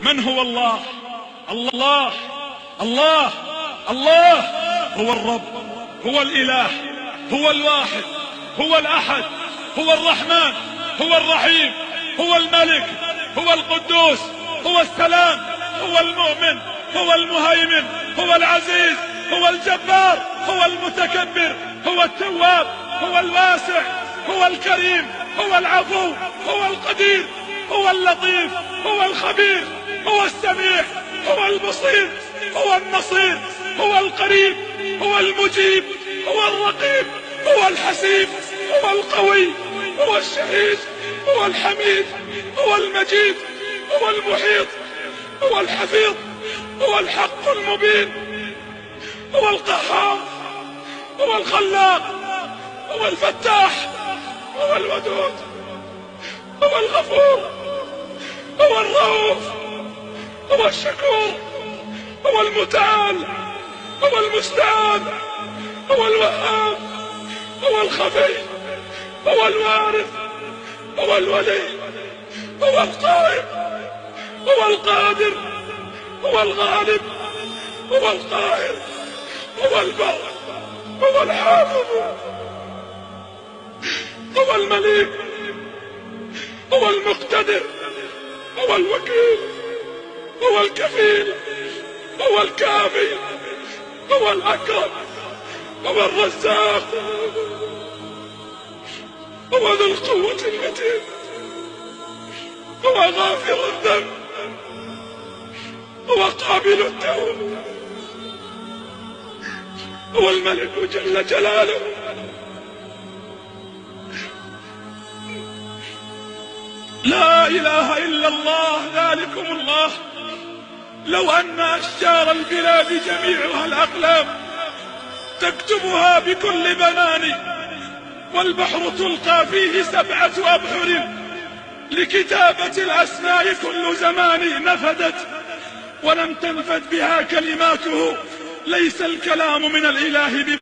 من هو الله؟ الله الله الله هو الرب، هو الإله، هو الواحد، هو الأحد، هو الرحمن، هو الرحيم، هو الملك، هو القدوس، هو السلام، هو المؤمن، هو المهيمن، هو العزيز، هو الجبار، هو المتكبر، هو التواب، هو الواسع، هو الكريم، هو العفو، هو القدير، هو اللطيف، هو الخبير، هو السميع، هو البصير، هو النصير، هو القريب، هو المجيب، هو الرقيب، هو الحسيب، هو القوي، هو الشهيد، هو الحميد، هو المجيد، هو المحيط، هو الحفيظ، هو الحق المبين، هو القهار، هو الخلاق، هو الفتاح، هو الودود، هو الغفور، هو الرؤوف، هو الشكور، هو المتعال، هو المستعان، هو الوهاب، هو الخفي، هو الوارث، هو الولي، هو القائم، هو القادر، هو الغالب، هو القاهر، هو البر، هو الحافظ، هو المليك، هو المقتدر، هو الوكيل، هو الكفيل، هو الكافي، هو الأكرم، هو الرزاق، هو ذو القوة المتين، هو غافر الذنب، هو قابل التوب، هو الملك جل جلاله. لا إله إلا الله، ذلكم الله. لو أن أشجار البلاد جميعها الأقلام تكتبها بكل بنان، والبحر تلقى فيه 7 أبحر لكتابة الأسماء كل زمان نفدت ولم تنفد بها كلماته. ليس الكلام من الإله